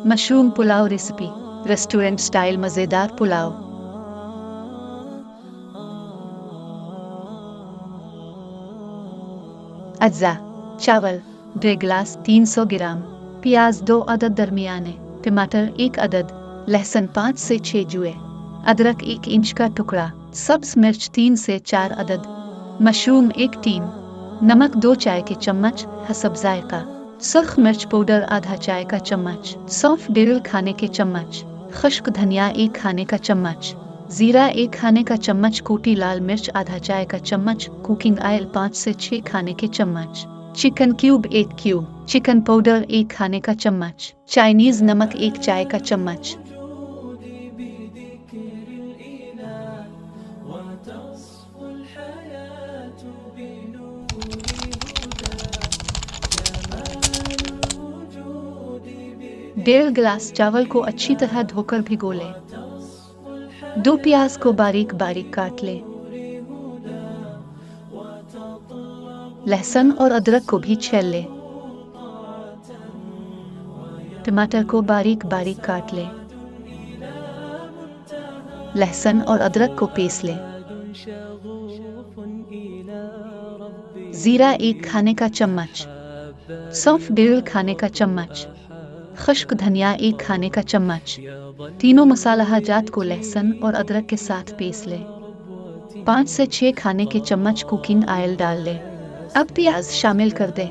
Mushroom pulao recipe. Restaurant style मज़ेदार पुलाव। अज्जा: चावल 2 गिलास 300 ग्राम, प्याज 2 अदद दरमियाने, टमाटर 1 अदद, लहसुन 5 से 6 जुए, अदरक 1 इंच का टुकड़ा, सब्ज मिर्च 3 से 4 अदद, मशरूम 1 टीन, नमक 2 चाय के चम्मच हसब जायका, सुर्ख मिर्च पाउडर आधा चाय का चम्मच, सौंफ 1.5 खाने के चम्मच, खुश्क धनिया 1 खाने का चम्मच, जीरा 1 खाने का चम्मच, कूटी लाल मिर्च आधा चाय का चम्मच, कुकिंग ऑयल 5 से 6 खाने के चम्मच, chicken cube 1 cube, chicken powder 1 खाने का चम्मच, चाइनीज नमक 1 चाय का चम्मच। डेढ़ गिलास चावल को अच्छी तरह धोकर भिगो लें। 2 प्याज को बारीक बारीक काट लें। लहसुन और अदरक को भी छील लें। टमाटर को बारीक बारीक काट लें। लहसुन और अदरक को पीस लें। जीरा 1 खाने का चम्मच, सौंफ 1.5 खाने का चम्मच, खुश्क धनिया 1 खाने का चम्मच। तीनों मसाला जात को लहसुन और अदरक के साथ पीस लें। 5 से 6 खाने के चम्मच कुकिंग ऑयल डाल लें। अब प्याज शामिल कर दें।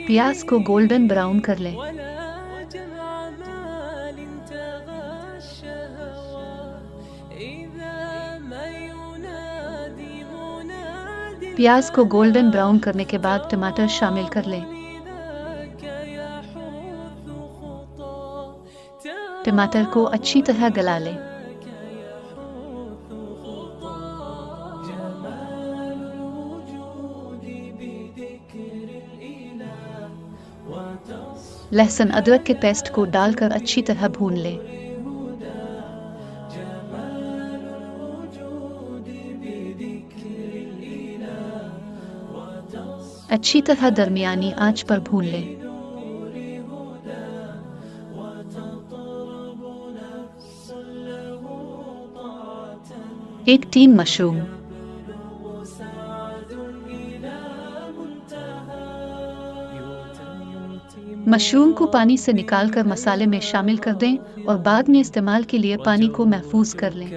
प्याज को गोल्डन ब्राउन कर लें। प्याज को गोल्डन ब्राउन करने के बाद टमाटर शामिल कर लें। टमाटर को अच्छी तरह गला लें। लहसुन अदरक के पेस्ट को डालकर अच्छी तरह भून लें। अच्छी तरह दरमियानी आंच पर भून लें। एक टीन मशरूम, मशरूम को पानी से निकालकर मसाले में शामिल कर दें और बाद में इस्तेमाल के लिए पानी को महफूज कर लें।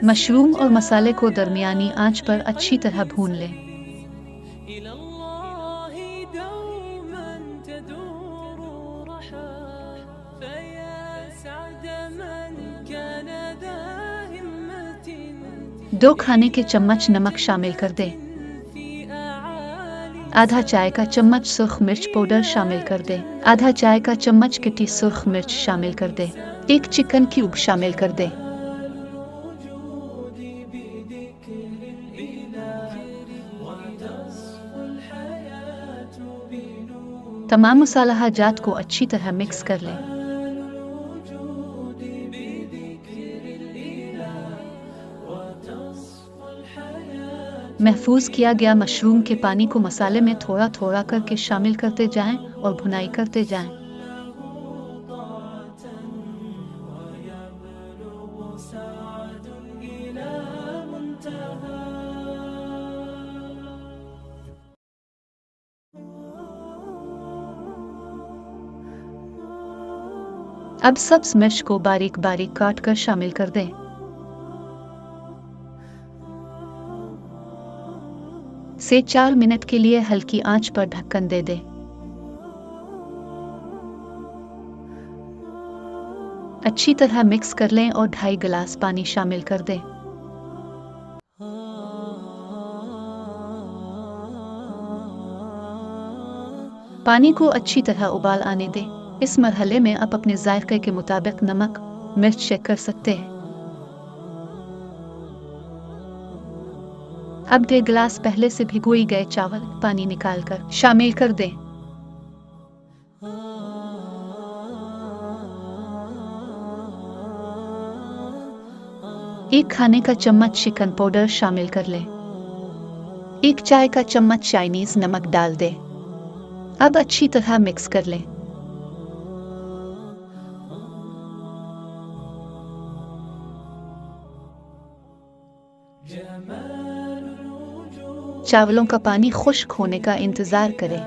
मशरूम और मसाले को दरमियानी आंच पर अच्छी तरह भून लें। दो खाने के चम्मच नमक शामिल कर दें। आधा चाय का चम्मच सुर्ख मिर्च पाउडर शामिल कर दें। आधा चाय का चम्मच कटी सुर्ख मिर्च शामिल कर दें। 1 चिकन क्यूब शामिल कर दें। तमाम मसाला जात को अच्छी तरह मिक्स कर लें। महफूज किया गया मशरूम के पानी को मसाले में थोड़ा थोड़ा करके शामिल करते जाएं और भुनाई करते जाएं। अब सब्ज मिर्च को बारीक बारीक काट कर शामिल कर दें। से 4 मिनट के लिए हल्की आंच पर ढक्कन दे दें। अच्छी तरह मिक्स कर लें और 2.5 गिलास पानी शामिल कर दें। पानी को अच्छी तरह उबाल आने दें। इस मरहले में आप अपने जायके के मुताबिक नमक, मिर्च चेक कर सकते हैं। अब 1.5 गिलास पहले से भिगोए गए चावल पानी निकालकर शामिल कर दें। एक खाने का चम्मच चिकन पाउडर शामिल कर लें। 1 चाय का चम्मच चाइनीज नमक डाल दें। अब अच्छी तरह मिक्स कर लें। चावलों का पानी खुश्क होने का इंतजार करें।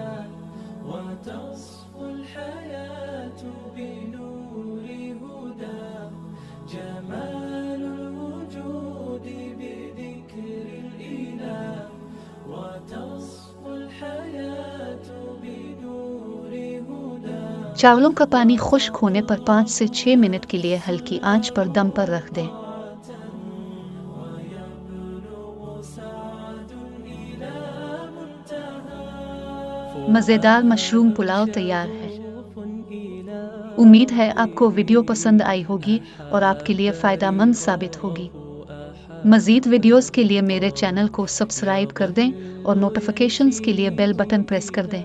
चावलों का पानी खुश्क होने पर 5 से 6 मिनट के लिए हल्की आंच पर दम पर रख दें। मज़ेदार मशरूम पुलाव तैयार है। उम्मीद है आपको वीडियो पसंद आई होगी और आपके लिए फ़ायदेमंद साबित होगी। मज़ीद वीडियोस के लिए मेरे चैनल को सब्सक्राइब कर दें और नोटिफिकेशंस के लिए बेल बटन प्रेस कर दें।